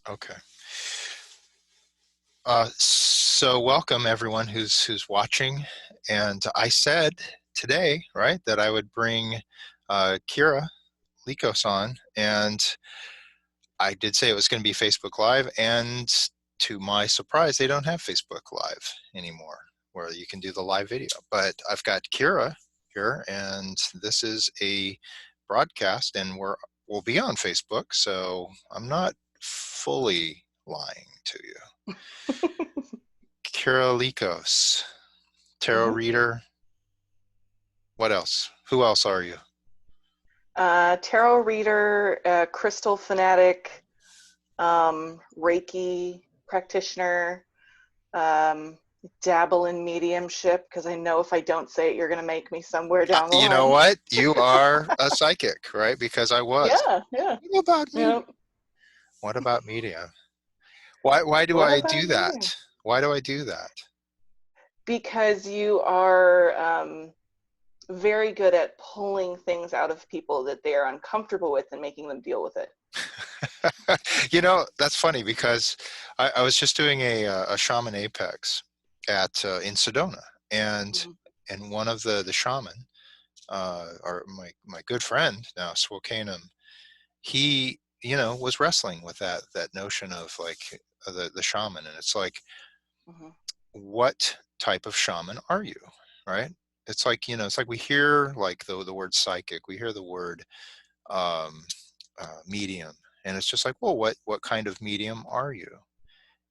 Okay. So welcome everyone who's watching. And I said today, right, that I would bring Kyra Lykos on, and I did say it was going to be Facebook Live, and to my surprise, they don't have Facebook Live anymore, where you can do the live video. But I've got Kyra here, and this is a broadcast, and we'll be on Facebook, so I'm not fully lying to you. Kyra Lykos, tarot hmm reader. What else? Who else are you? Tarot reader, crystal fanatic, Reiki practitioner, um, dabble in mediumship because I know if I don't say it, you're going to make me somewhere down the You know line. what? You are a psychic, right? Because I was. Yeah, yeah, What about yeah. medium? What about medium? Why do What I about do medium? that? Why do I do that? Because you are very good at pulling things out of people that they are uncomfortable with and making them deal with it. That's funny because I was just doing a shaman apex at in Sedona, and Mhm. one of the shaman, or my good friend now, Swokanum, he was wrestling with that notion of like the shaman, and it's like, Mhm. what type of shaman are you, right? It's like, it's like we hear like the word psychic, we hear the word um, medium, and it's just like, well, what kind of medium are you?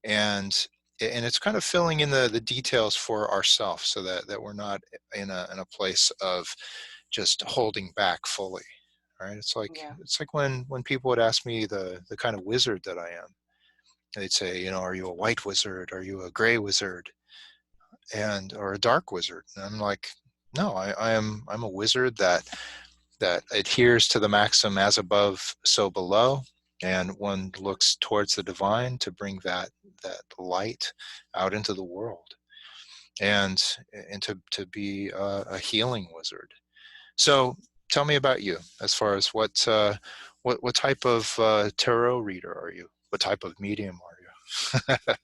And it's kind of filling in the details for ourselves, so that we're not in a place of just holding back fully, right? Yeah. It's like when people would ask me the kind of wizard that I am. They'd say, are you a white wizard? Are you a gray wizard? Or a dark wizard? And I'm like, no, I'm a wizard that adheres to the maxim, as above, so below. And one looks towards the divine to bring that light out into the world, and to be a healing wizard. So tell me about you, as far as what type of tarot reader are you? What type of medium are you?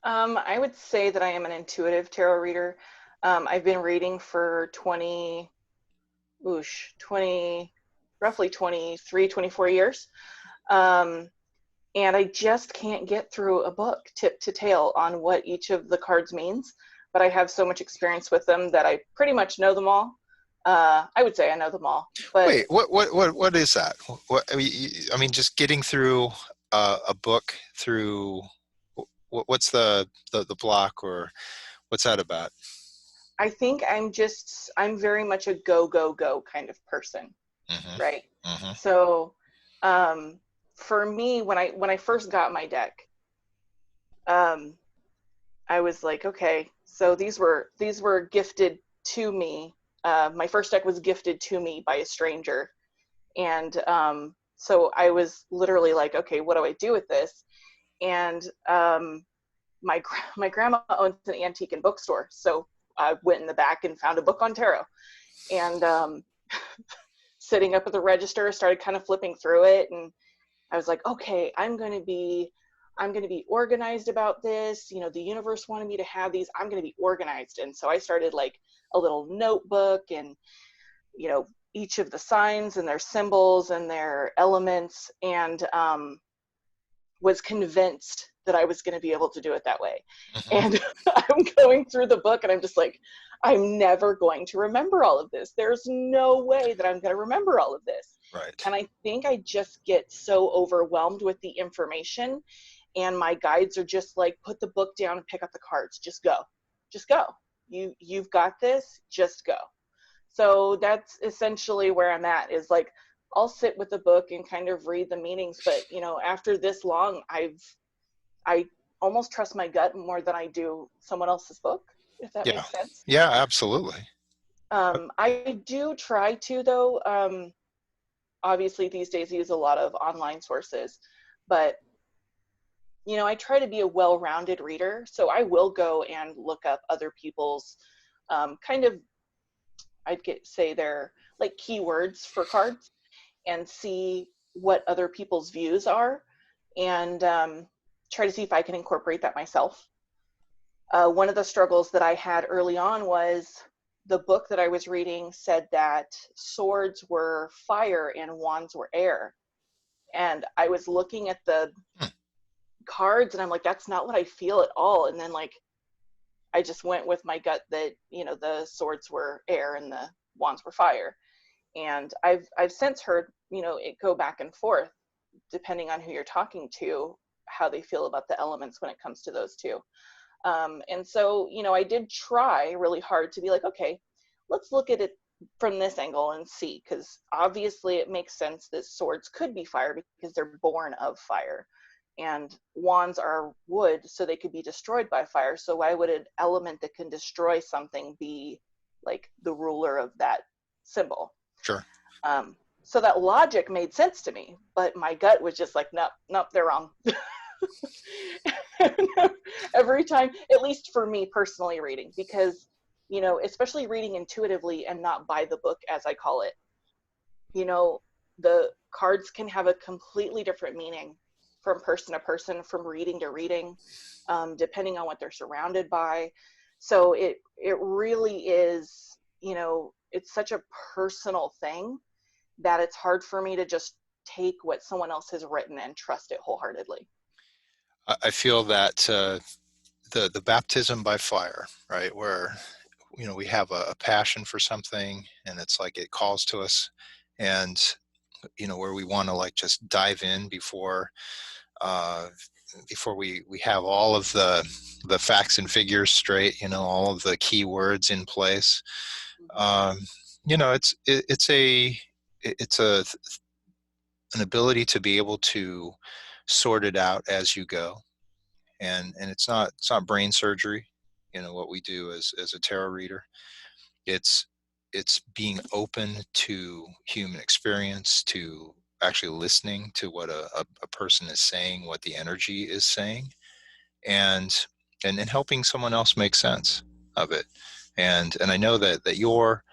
I would say that I am an intuitive tarot reader. I've been reading for 20, roughly 23, 24 years. Um, and I just can't get through a book tip to tail on what each of the cards means. But I have so much experience with them that I pretty much know them all. I would say I know them all. But Wait, what is that? I mean, just getting through a book through. What's the block, or what's that about? I think I'm very much a go, go, go kind of person, Hmm. right? Hmm. So um, for me, when I first got my deck, um, I was like, okay, so these were gifted to me. My first deck was gifted to me by a stranger, and so I was literally like, okay, what do I do with this? And my grandma owns an antique and bookstore, so I went in the back and found a book on tarot, and sitting up at the register, started kind of flipping through it, and I was like, okay, I'm going to be organized about this. The universe wanted me to have these. I'm going to be organized. And so I started like a little notebook, and you know each of the signs and their symbols and their elements, and was convinced that I was going to be able to do it that way. Hmm. And I'm going through the book and I'm just like, I'm never going to remember all of this. There's no way that I'm going to remember all of this. Right. And I think I just get so overwhelmed with the information, and my guides are just like, put the book down and pick up the cards. Just go. Just go. You've got this. Just go. So that's essentially where I'm at, is like, I'll sit with the book and kind of read the meanings, but after this long, I almost trust my gut more than I do someone else's book, if that Yeah. makes sense. Yeah. Absolutely. I do try to, though. Obviously, these days I use a lot of online sources, but I try to be a well-rounded reader, so I will go and look up other people's kind of, say they're like keywords for cards, and see what other people's views are. and try to see if I can incorporate that myself. One of the struggles that I had early on was the book that I was reading said that swords were fire and wands were air. And I was looking at the Hmm. cards and I'm like, that's not what I feel at all. And then like I just went with my gut that, you know, the swords were air and the wands were fire. And I've since heard, you know, it go back and forth depending on who you're talking to, how they feel about the elements when it comes to those two. And so, you know, I did try really hard to be like, okay, let's look at it from this angle and see, because obviously it makes sense that swords could be fire because they're born of fire. And wands are wood, so they could be destroyed by fire. So why would an element that can destroy something be like the ruler of that symbol? Sure. So that logic made sense to me, but my gut was just like, nope, nope, they're wrong. Every time, at least for me personally reading, because, you know, especially reading intuitively and not by the book, as I call it, you know, the cards can have a completely different meaning from person to person, from reading to reading, depending on what they're surrounded by. So it really is, you know, it's such a personal thing that it's hard for me to just take what someone else has written and trust it wholeheartedly. I feel that the baptism by fire, right, where we have a passion for something, and it's like it calls to us, and where we want to like just dive in uh, before we have all of the facts and figures straight, all of the key words in place. Mm-hmm. Um, it's an ability to be able to sort it out as you go, and it's not brain surgery. What we do as a tarot reader, it's being open to human experience, to actually listening to what a person is saying, what the energy is saying, and then helping someone else make sense of it. And I know that you're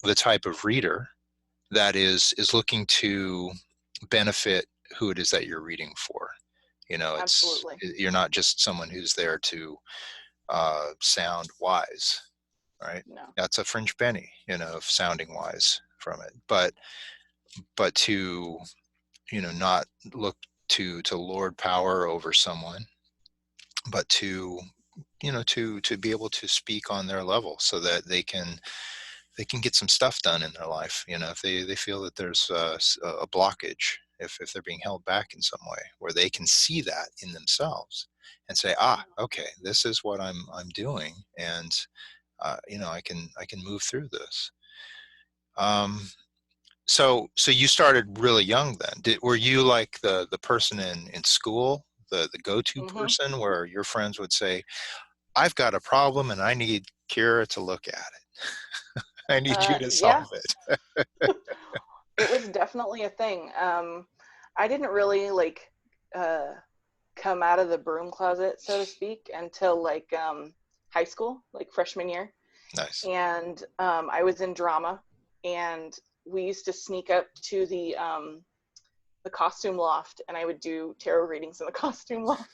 the type of reader that is looking to benefit who it is that you're reading for. Absolutely. You're not just someone who's there to sound wise, right? No. That's a fringe penny, of sounding wise from it, but to not look to lord power over someone, but to be able to speak on their level so that they can get some stuff done in their life. If they feel that there's a blockage, if they're being held back in some way, where they can see that in themselves and say, okay, this is what I'm doing, and I can move through this. Um, so you started really young then. Were you like the person in school, the go-to Mm-hmm. person, where your friends would say, I've got a problem and I need Kyra to look at it. I need you to Yeah, solve it. it was definitely a thing. I didn't really like uh, come out of the broom closet, so to speak, until like high school, like freshman year. Nice. And I was in drama, and we used to sneak up to the costume loft, and I would do tarot readings in the costume loft.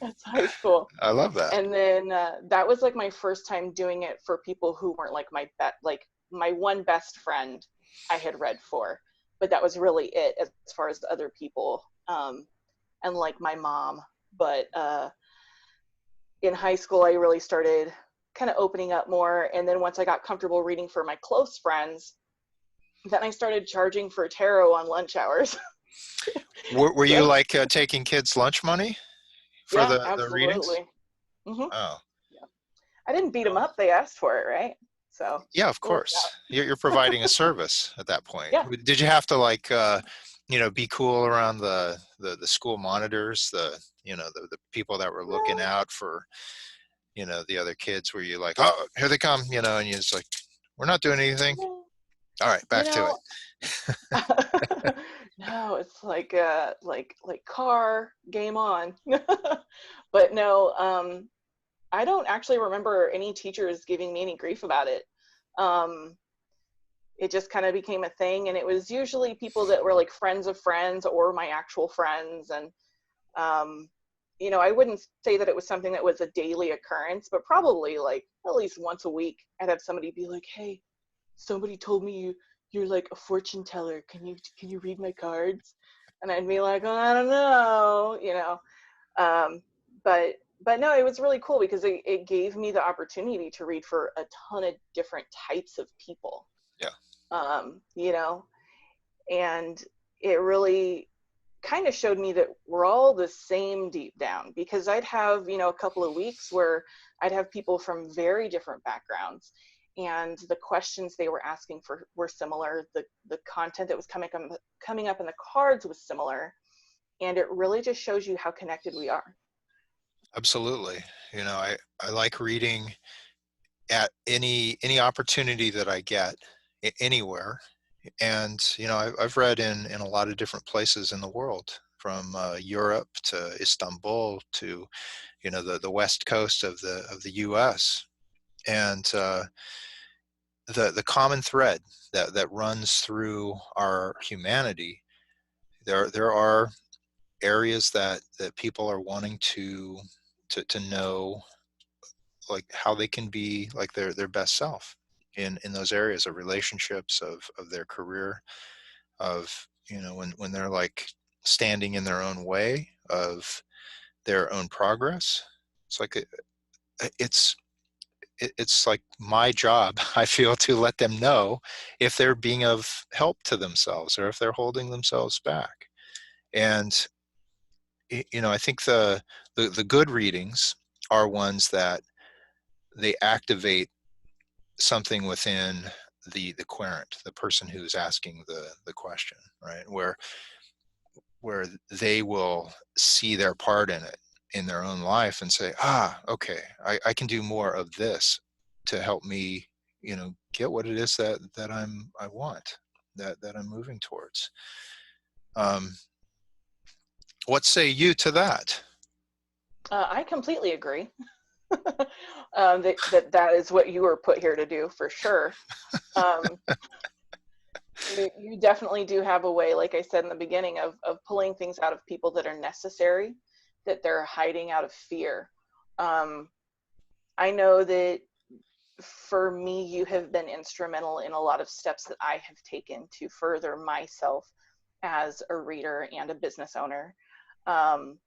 That's high school. I love that. And then that was like my first time doing it for people who weren't like like my one best friend I had read for, but that was really it as far as other people, and like my mom. But in high school, I really started kind of opening up more, and then once I got comfortable reading for my close friends, then I started charging for tarot on lunch hours. Were you So like taking kids lunch money for yeah, the readings? absolutely. Hmm. Oh, Yeah. I didn't beat them uh, up; they asked for it, right? So yeah, of it worked course. out. You're providing a service at that point. Yeah. Did you have to like, be cool around the school monitors, the people that were looking No, out for, the other kids? Were you like, oh, here they come, and you just like, we're not doing anything. no. All right, You back to it. know, no, it's like car game on. But no, I don't actually remember any teachers giving me any grief about it. Um, it just kind of became a thing, and it was usually people that were like friends of friends or my actual friends, and I wouldn't say that it was something that was a daily occurrence, but probably like at least once a week, I'd have somebody be like, "Hey, somebody told me you're like a fortune teller. Can you read my cards?" And I'd be like, "Oh, I don't know. Um, but no, it was really cool because it gave me the opportunity to read for a ton of different types of people. Yeah, Um, you know, and it really kind of showed me that we're all the same deep down, because I'd have, a couple of weeks where I'd have people from very different backgrounds, and the questions they were asking for were similar. The content that was coming up in the cards was similar, and it really just shows you how connected we are. absolutely. I like reading at any opportunity that I get, anywhere. And I've read in a lot of different places in the world, from Europe to Istanbul to the west coast of the U.S. And the common thread that runs through our humanity, there are areas that people are wanting to know, like how they can be like their best self in those areas of relationships, of their career, of when they're like standing in their own way of their own progress. It's like it's it's like my job, I feel, to let them know if they're being of help to themselves or if they're holding themselves back. And I think the good readings are ones that they activate something within the querent, the person who's asking the question, right? Where they will see their part in it in their own life and say, okay, I can do more of this to help me, get what it is that I want, that I'm moving towards. Um, what say you to that? I completely agree. That is what you were put here to do, for sure. Um, you definitely do have a way, like I said in the beginning, of pulling things out of people that are necessary, that they're hiding out of fear. Um, I know that for me, you have been instrumental in a lot of steps that I have taken to further myself as a reader and a business owner, um,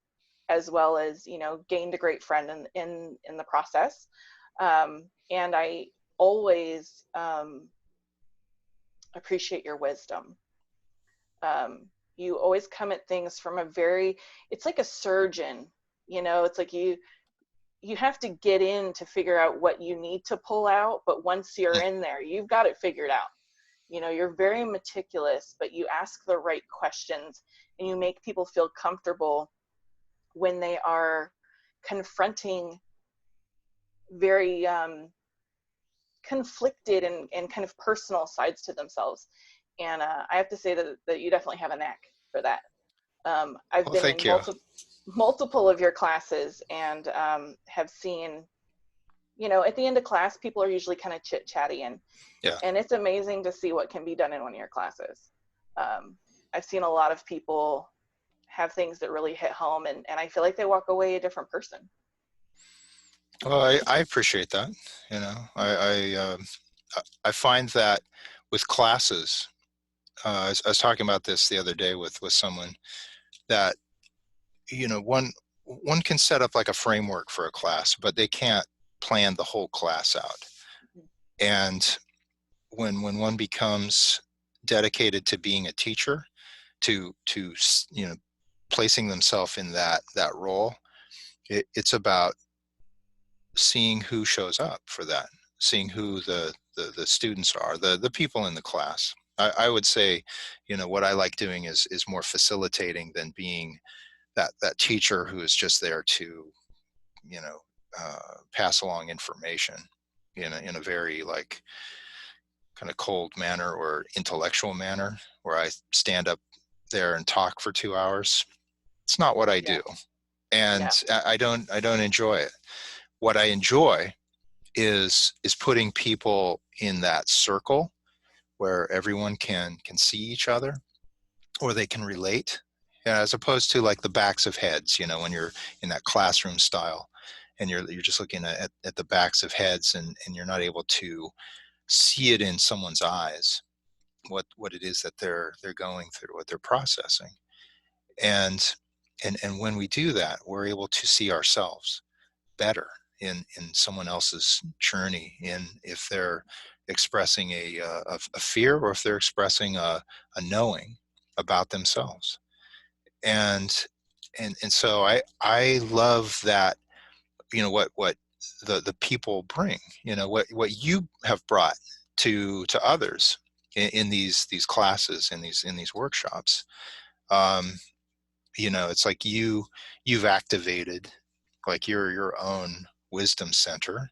as well as gained a great friend in the process. And I always appreciate your wisdom. You always come at things from a very, it's like a surgeon. It's like you have to get in to figure out what you need to pull out, but once you're in there, you've got it figured out. You're very meticulous, but you ask the right questions, and you make people feel comfortable when they are confronting very conflicted and kind of personal sides to themselves. And I have to say that you definitely have a knack for that. I've Well, been thank in you. multiple of your classes, and have seen, at the end of class, people are usually kind of chit chatty, Yeah. and it's amazing to see what can be done in one of your classes. Um, I've seen a lot of people have things that really hit home, and I feel like they walk away a different person. Well, I appreciate that. I find that with classes, I was talking about this the other day with someone, that one can set up like a framework for a class, but they can't plan the whole class out. And when one becomes dedicated to being a teacher, to placing themselves in that role, it's about seeing who shows up for that, seeing who the students are, the people in the class. I would say, what I like doing is more facilitating than being that teacher who is just there to, you know, pass along information in a very like kind of cold manner or intellectual manner, where I stand up there and talk for 2 hours. It's not what I Yeah, do, and yeah, I don't enjoy it. What I enjoy is putting people in that circle where everyone can see each other, or they can relate, Yeah, as opposed to like the backs of heads, when you're in that classroom style and you're just looking at the backs of heads, and you're not able to see it in someone's eyes, what it is that they're going through, what they're processing. And and and when we do that, we're able to see ourselves better in someone else's journey, in if they're expressing a fear, or if they're expressing a knowing about themselves. And and and so I love that, what the people bring, what you have brought to others in these classes, in these workshops. um it's like you've activated like your own wisdom center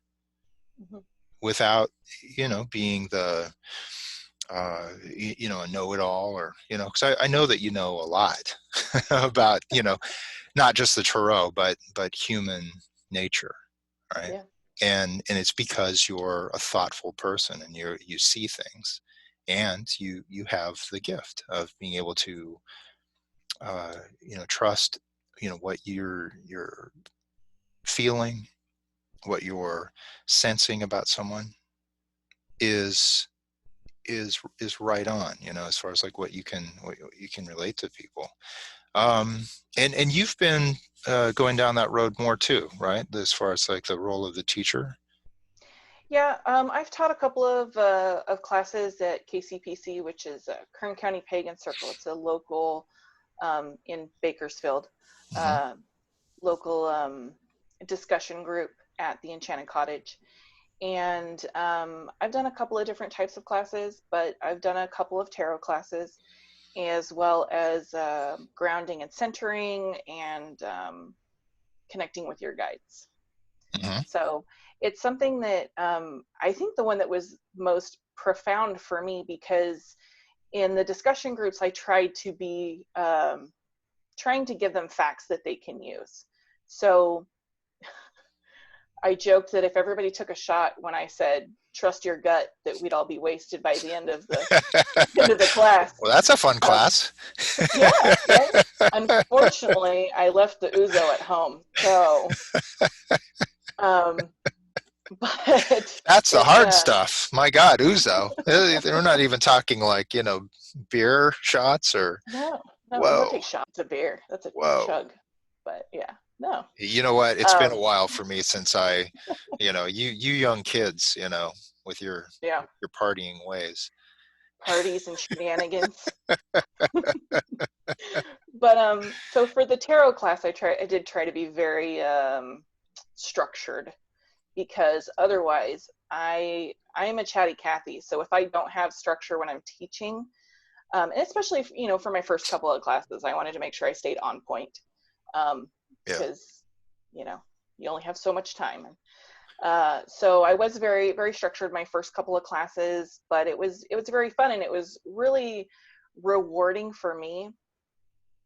Mhm. without being a know-it-all, or because I know that you know a lot about not just the tarot, but human nature, right? Yeah. And it's because you're a thoughtful person, and you see things, and you have the gift of being able to trust what you're feeling, what you're sensing about someone is is right on, as far as like what you can relate to people. um and you've been going down that road more too, right, as far as like the role of the teacher. Yeah, I've taught a couple of classes at KCPC, which is Kern County Pagan Circle. It's a local in Bakersfield, Hmm. uh, local discussion group at the Enchanted Cottage. And I've done a couple of different types of classes, but I've done a couple of tarot classes, as well as grounding and centering, and connecting with your guides. Hmm. So it's something that I think the one that was most profound for me, because in the discussion groups, I tried to be trying to give them facts that they can use. So I joked that if everybody took a shot when I said trust your gut, that we'd all be wasted by the end of the class. Well, that's a fun Um, class. yeah, right. Unfortunately, I left the ouzo at home, so um, but That's the it's hard stuff. My God, Uzo. They're not even talking like, beer shots or, no, no, we don't whoa, take shots of beer. That's a whoa. chug. But yeah, no. You know what? It's been a Um, while for me since you young kids, with your yeah, your partying ways. parties and shenanigans. But so for the tarot class, I did try to be very structured, because otherwise I am a chatty Cathy. So if I don't have structure when I'm teaching, and especially if, for my first couple of classes, I wanted to make sure I stayed on point, Yeah. because you know you only have so much time. So I was very very structured my first couple of classes, but it was very fun, and it was really rewarding for me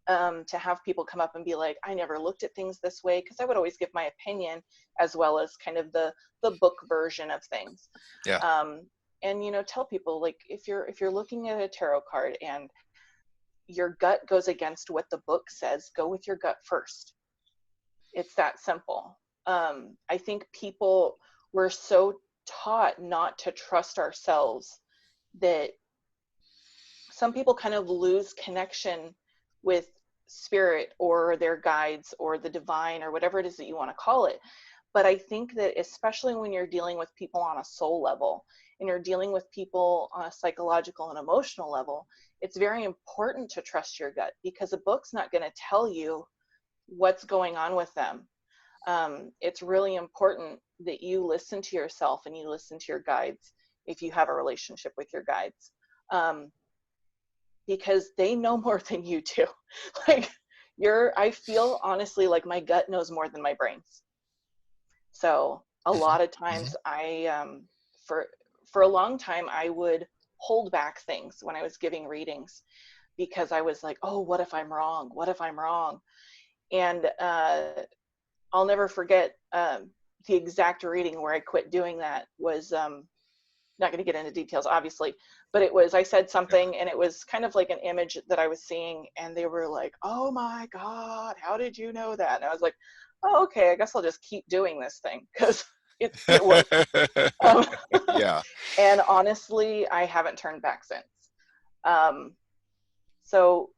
to have people come up and be like, I never looked at things this way, because I would always give my opinion, as well as kind of the book version of things. Yeah. um, and tell people, like, if you're looking at a tarot card and your gut goes against what the book says, go with your gut first. It's that simple. I think people were so taught not to trust ourselves that some people kind of lose connection with spirit or their guides or the divine or whatever it is that you want to call it. But I think that especially when you're dealing with people on a soul level, and you're dealing with people on a psychological and emotional level, it's very important to trust your gut, because a book's not going to tell you what's going on with them. It's really important that you listen to yourself and you listen to your guides, if you have a relationship with your guides. Um, because they know more than you do. Like, I feel honestly like my gut knows more than my brains. So a Hmm. lot of Hmm. times for for a long time, I would hold back things when I was giving readings, because I was like, oh, what if I'm wrong? What if I'm wrong? And I'll never forget the exact reading where I quit doing that was not going to get into details, obviously, but it was, I said something and it was kind of like an image that I was seeing, and they were like, oh my God, how did you know that? And I was like, oh, okay, I guess I'll just keep doing this thing because it worked. Um, Yeah. and honestly, I haven't turned back since. Um, so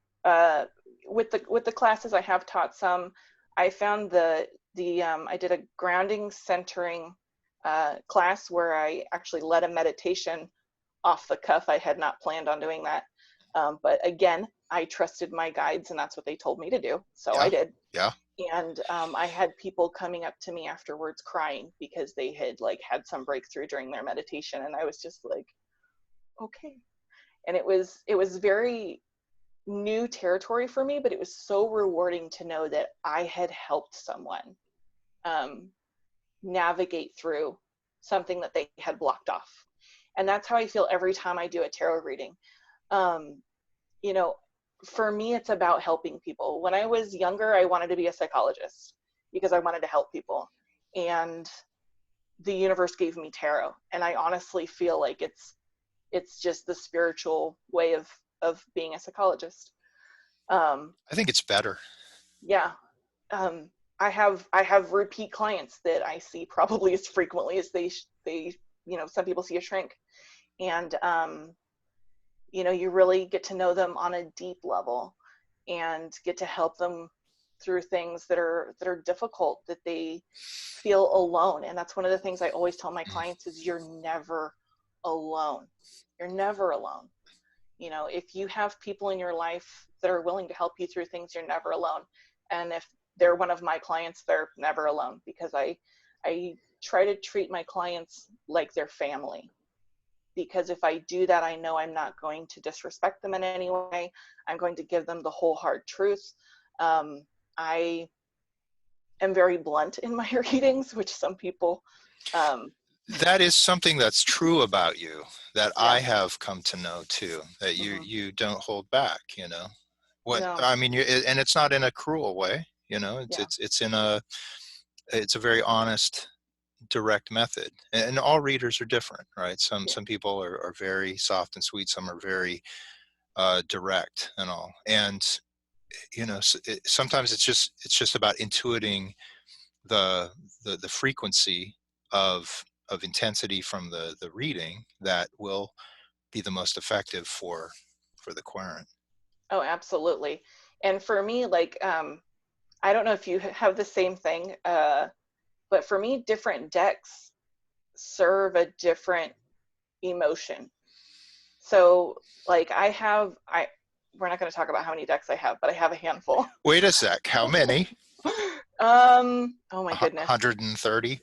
with the classes I have taught some, I found I did a grounding centering class where I actually led a meditation off the cuff. I had not planned on doing that. But again, I trusted my guides and that's what they told me to do. So I Yeah. did. Yeah. And I had people coming up to me afterwards crying because they had like had some breakthrough during their meditation. And I was just like, okay. And it was very new territory for me, but it was so rewarding to know that I had helped someone um, navigate through something that they had blocked off. And that's how I feel every time I do a tarot reading. Um, you know, for me, it's about helping people. When I was younger, I wanted to be a psychologist because I wanted to help people. And the universe gave me tarot. And I honestly feel like it's just the spiritual way of being a psychologist. I think it's better. Yeah. Um, I have repeat clients that I see probably as frequently as they some people see a shrink, and you really get to know them on a deep level and get to help them through things that are difficult, that they feel alone. And that's one of the things I always tell my clients is you're never alone. You're never alone. If you have people in your life that are willing to help you through things, you're never alone. And if they're one of my clients, they're never alone, because I try to treat my clients like their family. Because if I do that, I know I'm not going to disrespect them in any way. I'm going to give them the whole hard truth. I am very blunt in my readings, which some people, um, That is something that's true about you that I yeah, have come to know too, that hmm you don't hold back, What no, I mean, and it's not in a cruel way, yeah, it's a very honest, direct method. And all readers are different, right? yeah, Some people are very soft and sweet, some are very direct and all. And sometimes it's just about intuiting the the frequency of intensity from the reading that will be the most effective for the querent. oh, absolutely. And for me, like, I don't know if you have the same thing, but for me, different decks serve a different emotion. So, like, we're not going to talk about how many decks I have, but I have a handful. Wait a sec, how many? Oh my goodness. 130.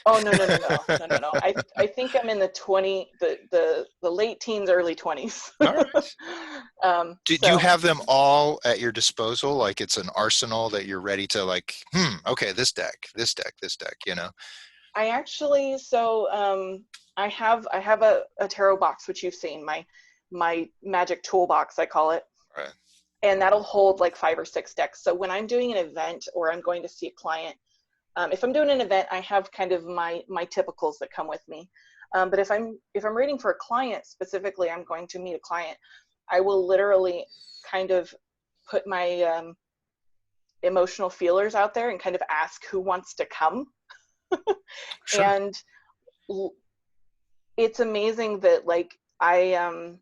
Oh, no, no, no, no, no, no, no. I think I'm in the late teens, early 20s. All right. Do you So have them all at your disposal, like it's an arsenal that you're ready to, like, okay, this deck. I actually, I have a tarot box, which you've seen, my magic toolbox, I call it. Right. And that'll hold like 5 or 6 decks. So when I'm doing an event or I'm going to see a client, if I'm doing an event, I have kind of my typicals that come with me. But if I'm reading for a client specifically, I'm going to meet a client, I will literally kind of put my emotional feelers out there and kind of ask who wants to come. Sure. And it's amazing that like I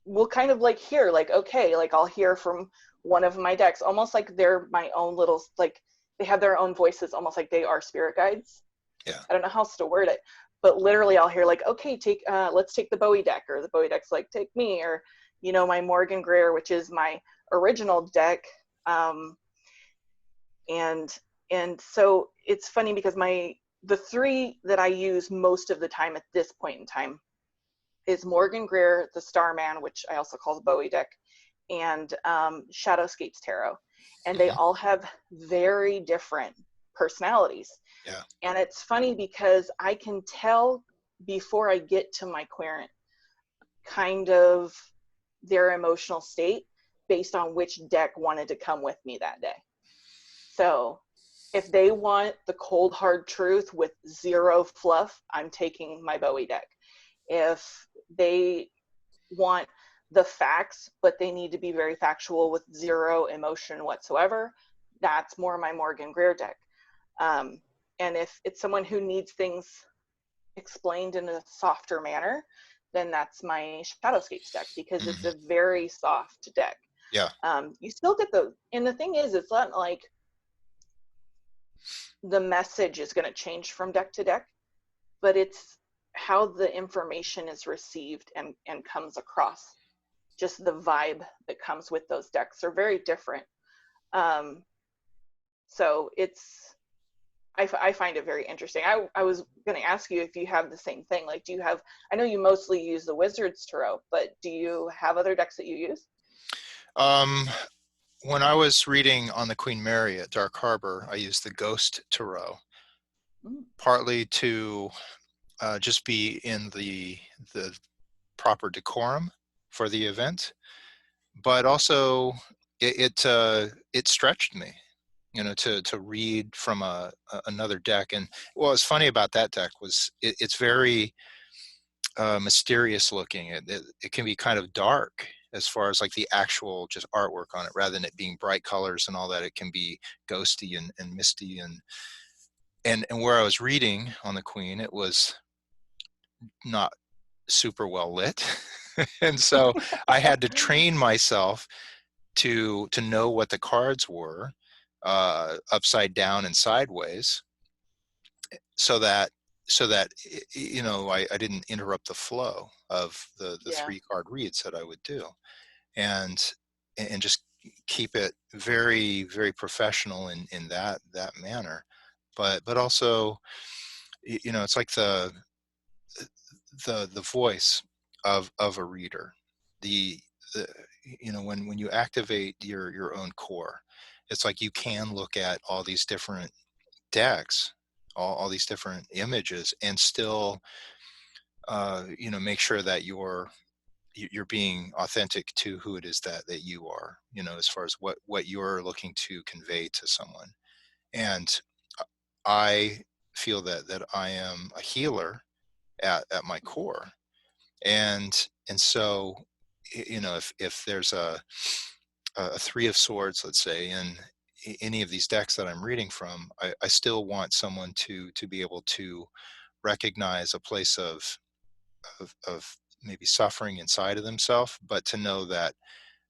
will kind of like hear like, okay, like I'll hear from one of my decks, almost like they're my own little, like they have their own voices, almost like they are spirit guides. Yeah. I don't know how else to word it, but literally I'll hear like, okay, let's take the Bowie deck, or the Bowie deck's like, take me, or my Morgan Greer, which is my original deck. Um, and so it's funny because the 3 that I use most of the time at this point in time is Morgan Greer, the Starman, which I also call the Bowie deck, and Shadowscapes Tarot. And they Hmm. all have very different personalities. Yeah. And it's funny because I can tell before I get to my querent kind of their emotional state based on which deck wanted to come with me that day. So If they want the cold hard truth with zero fluff, I'm taking my Bowie deck. If they want the facts, but they need to be very factual with zero emotion whatsoever, that's more my Morgan Greer deck. Um, and if it's someone who needs things explained in a softer manner, then that's my Shadowscapes deck because it's Mhm. a very soft deck. Yeah. You still get and the thing is, it's not like the message is going to change from deck to deck, but it's how the information is received and comes across. Just the vibe that comes with those decks are very different. Um, so I find it very interesting. I was going to ask you if you have the same thing. Like, do you have, I know you mostly use the Wizards Tarot, but do you have other decks that you use? Um, when I was reading on the Queen Mary at Dark Harbor, I used the Ghost Tarot, Mm, partly to just be in the proper decorum for the event, but also it stretched me, to read from another deck. And what was funny about that deck was it's very mysterious looking. It can be kind of dark as far as like the actual just artwork on it, rather than it being bright colors and all that. It can be ghosty and misty, and where I was reading on the Queen, it was not super well lit. And so I had to train myself to know what the cards were, upside down and sideways, so that I didn't interrupt the flow of the yeah, three card reads that I would do, and just keep it very, very professional in that manner. But also, it's like the voice of a reader. The, the when you activate your own core, it's like you can look at all these different decks, all these different images, and still make sure that you're being authentic to who it is that you are, as far as what you're looking to convey to someone. And I feel that I am a healer at my core. And so, if there's a three of swords, let's say, in any of these decks that I'm reading from, I still want someone to be able to recognize a place of maybe suffering inside of themselves, but to know that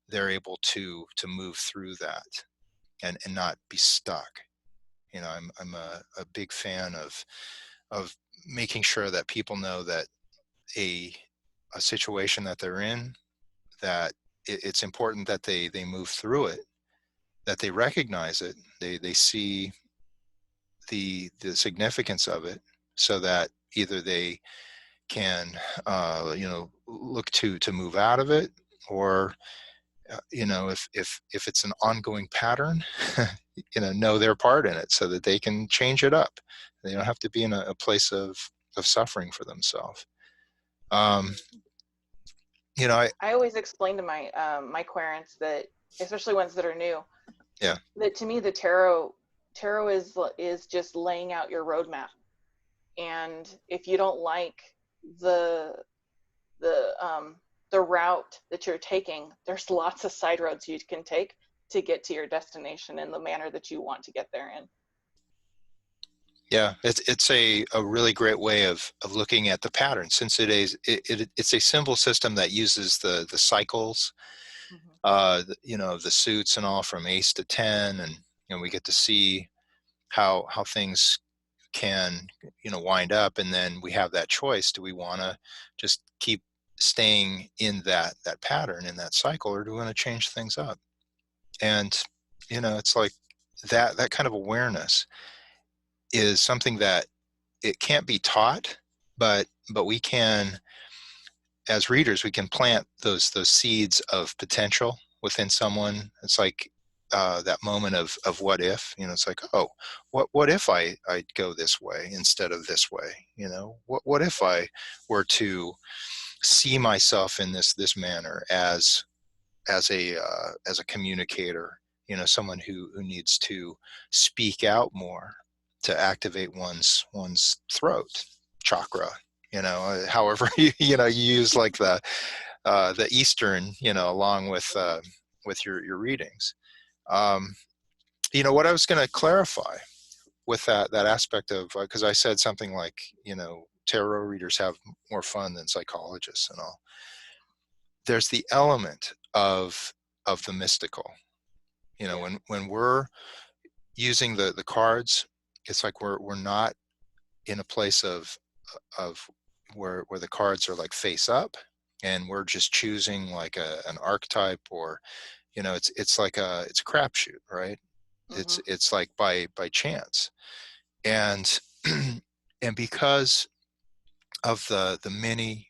they're able to move through that, and not be stuck. I'm a big fan of making sure that people know that a a situation that they're in, that it's important that they move through it, that they recognize it, they see the significance of it, so that either they can look to move out of it, or if it's an ongoing pattern, know their part in it, so that they can change it up. They don't have to be in a place of suffering for themselves. um I I always explain to my querents that, especially ones that are new, yeah. that to me the tarot is just laying out your roadmap. And if you don't like the the the route that you're taking, there's lots of side roads you can take to get to your destination in the manner that you want to get there in. Yeah, it's a really great way of looking at the pattern, since it's a symbol system that uses the cycles, Mm-hmm. the suits and all, from ace to 10, and we get to see how things can wind up, and then we have that choice: do we want to just keep staying in that pattern, in that cycle, or do we want to change things up? And it's like that kind of awareness is something that it can't be taught, but we can, as readers, we can plant those seeds of potential within someone. It's like that moment of what if. It's like, oh, what if I go this way instead of this way? What if Yeah. I were to see myself in this manner, as a communicator, someone who needs to speak out more to activate one's throat chakra. However you use like the Eastern, along with your readings. Um, what I was going to clarify with that aspect of, because I said something like, tarot readers have more fun than psychologists and all. There's the element of the mystical. Yeah. When we're using the cards, it's like we're not in a place of where the cards are like face up, and we're just choosing like an archetype, or it's a crapshoot, right? Hmm. It's like by chance, and and because of the many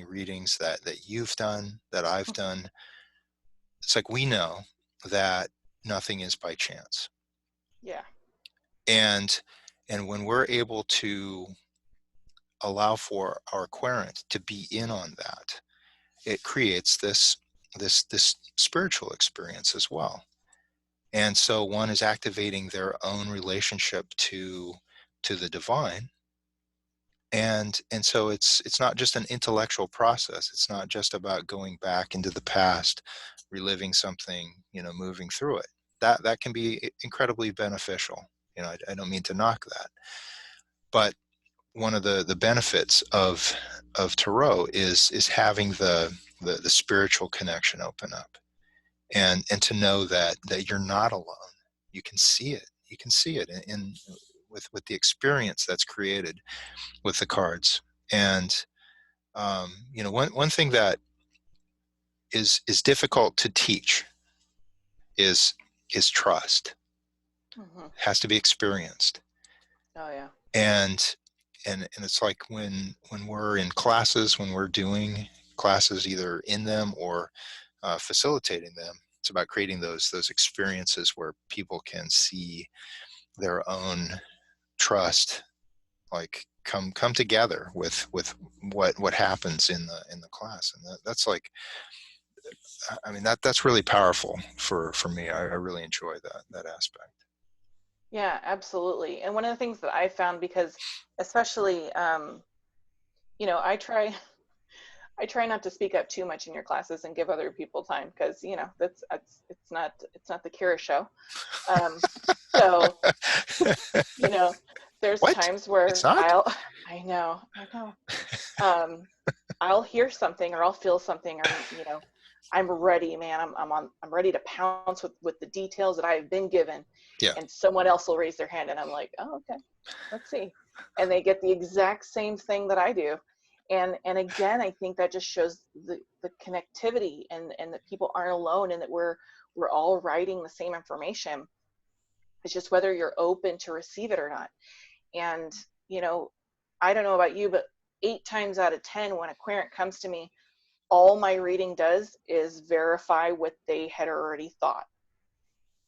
readings that you've done, that I've done, it's like we know that nothing is by chance. Yeah. And and when we're able to allow for our querent to be in on that, it creates this spiritual experience as well. And so one is activating their own relationship to the divine. And so it's not just an intellectual process. It's not just about going back into the past, reliving something, moving through it. That can be incredibly beneficial. I don't mean to knock that, but one of the benefits of tarot is having the spiritual connection open up, and to know that you're not alone. You can see it. You can see it in with the experience that's created with the cards. And one thing that is difficult to teach is trust. Hmm. It has to be experienced. Oh yeah. And and and it's like when we're in classes, when we're doing classes, either in them or facilitating them, it's about creating those experiences where people can see their own trust like come together with what happens in the class. And that's like, I mean, that's really powerful for me. I really enjoy that aspect. Yeah, absolutely. And one of the things that I found, because especially, I try not to speak up too much in your classes and give other people time, because that's it's not the Kira show. Um, so you know, there's What? times It's where not? I know, um, I'll hear something or I'll feel something, or I'm ready, man. I'm ready to pounce with the details that I've been given, Yeah. and someone else will raise their hand, and I'm like, oh, okay, let's see, and they get the exact same thing that I do, and again, I think that just shows the connectivity, and that people aren't alone, and that we're all writing the same information. It's just whether you're open to receive it or not. And you know, I don't know about you, but 8 times out of 10, when a querent comes to me, all my reading does is verify what they had already thought.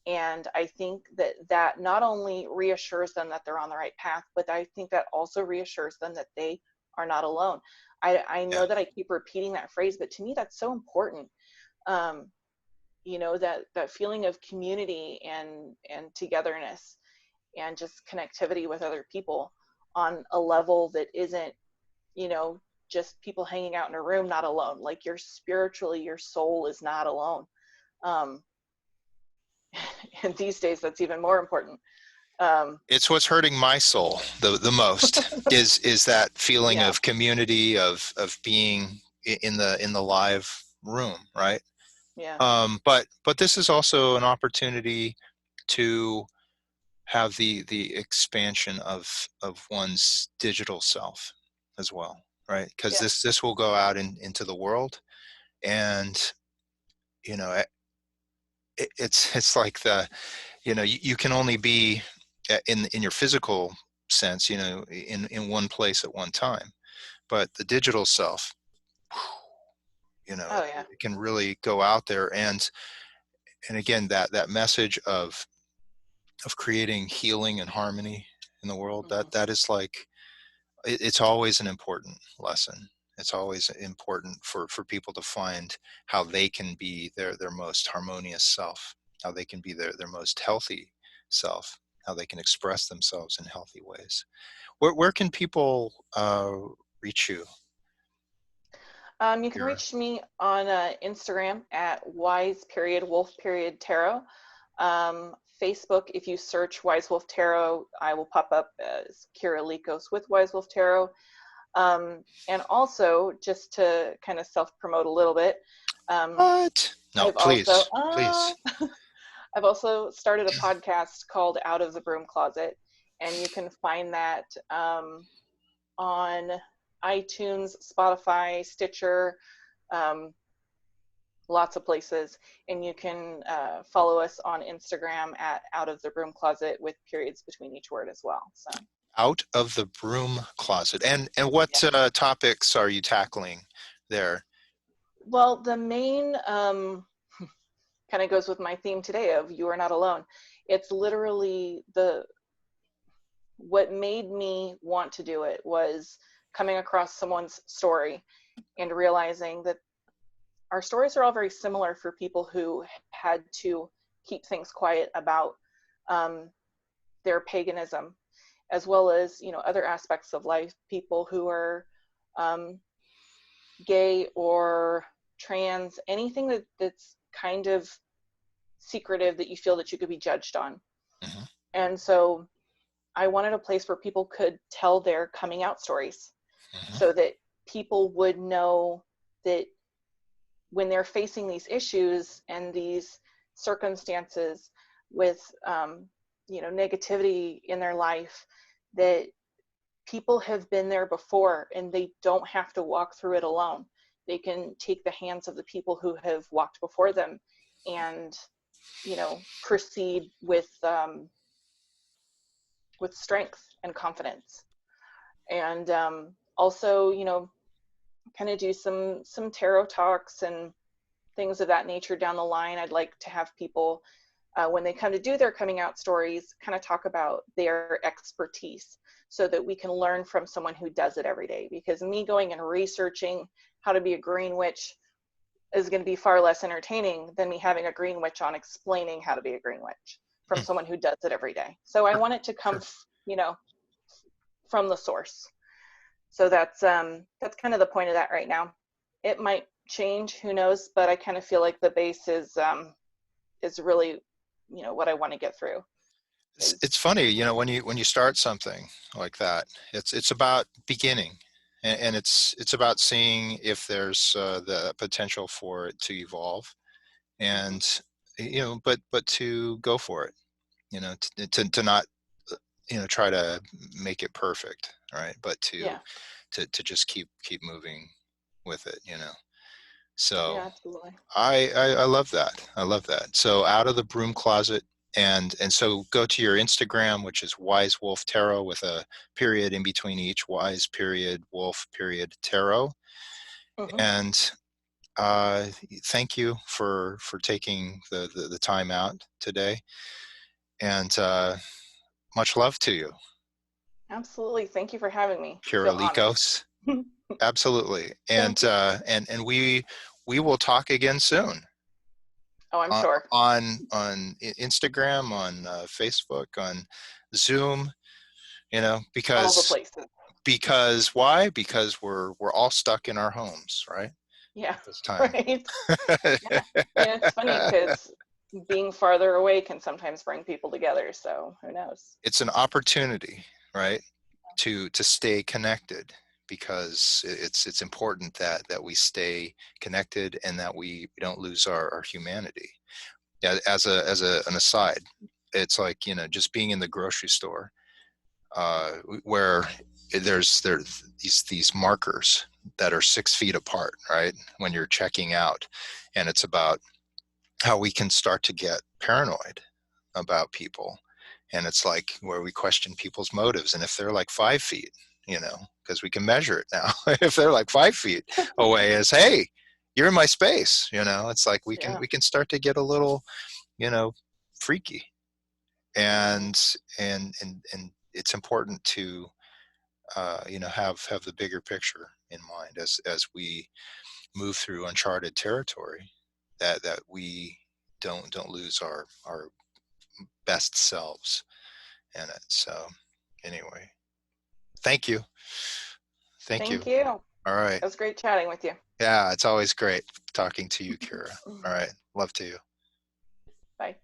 And I think that not only reassures them that they're on the right path, but I think that also reassures them that they are not alone. I Yeah. know that I keep repeating that phrase, but to me that's so important. um, that feeling of community and togetherness, and just connectivity with other people on a level that isn't, you know, just people hanging out in a room, not alone. Like, you're spiritually, your soul is not alone. Um, and these days, that's even more important. Um, It's what's hurting my soul the most is that feeling yeah, of community, of being in the live room, right? yeah, But this is also an opportunity to have the expansion of one's digital self as well, right? Because yeah. this will go out into the world. And you know it's like you can only be in your physical sense, in one place at one time. But the digital self, Oh yeah. it can really go out there. And again, that message of creating healing and harmony in the world, Hmm. that is like, it's always an important lesson. It's always important for people to find how they can be their most harmonious self. how they can be their most healthy self, how they can express themselves in healthy ways. Where can people reach you? You can Kyra? reach me on Instagram at wise.wolf.tarot. Facebook, if you search Wise Wolf Tarot, I will pop up as Kyra Lykos with Wise Wolf Tarot. And also, just to kind of self-promote a little bit, What? No, I've also please, please. I've also started a podcast called Out of the Broom Closet, and you can find that on iTunes, Spotify, Stitcher, um, lots of places. And you can follow us on Instagram at Out of the Broom Closet with periods between each word as well. So Out of the Broom Closet. And what yeah. topics are you tackling there? Well, the main kind of goes with my theme today of you are not alone. It's literally the what made me want to do it was coming across someone's story and realizing that our stories are all very similar for people who had to keep things quiet about um, their paganism, as well as other aspects of life. People who are um, gay or trans, anything that's kind of secretive that you feel that you could be judged on. Hmm. And so I wanted a place where people could tell their coming out stories Hmm. so that people would know that when they're facing these issues and these circumstances with negativity in their life, that people have been there before and they don't have to walk through it alone. They can take the hands of the people who have walked before them and proceed with strength and confidence. And also kind of do some tarot talks and things of that nature down the line. I'd like to have people, when they come to do their coming out stories, kind of talk about their expertise so that we can learn from someone who does it every day. Because me going and researching how to be a green witch is going to be far less entertaining than me having a green witch on explaining how to be a green witch from Hmm. someone who does it every day. So I Sure, want it to come, sure. from the source. So that's kind of the point of that right now. It might change, who knows, but I kind of feel like the base is really what I want to get through It's is funny, when you start something like that, it's about beginning, and it's about seeing if there's the potential for it to evolve, mm-hmm. and but to go for it, to not try to make it perfect, right? But Yeah, to just keep moving with it. So yeah, absolutely. I love that. I love that. So Out of the Broom Closet, and so go to your Instagram, which is Wise Wolf Tarot with a period in between each, Wise period Wolf period Tarot. Mm-hmm. And thank you for taking the time out today, and much love to you, Absolutely. Thank you for having me. I Kyra feel honored. Lykos. Absolutely. Thank And you. and we will talk again soon, Oh, I'm sure. on Instagram, on Facebook, on Zoom. All the Because places. why? Because we're all stuck in our homes, right? Yeah, At this time. right. Yeah. And it's funny because being farther away can sometimes bring people together. So who knows? It's an opportunity, right, to stay connected, because it's important that we stay connected, and that we don't lose our humanity. Yeah, an aside, it's like, just being in the grocery store, where there's these markers that are 6 feet apart, right, when you're checking out, and it's about how we can start to get paranoid about people, and it's like where we question people's motives, and if they're like 5 feet, because we can measure it now, if they're like 5 feet away, as hey, you're in my space, it's like we can Yeah. we can start to get a little, you know freaky, Mm-hmm. and it's important to have the bigger picture in mind as we move through uncharted territory, that we don't lose our best selves in it. So anyway, thank you. Thank you. Thank you. All right. It was great chatting with you. Yeah, it's always great talking to you, Kyra. All right. Love to you. Bye.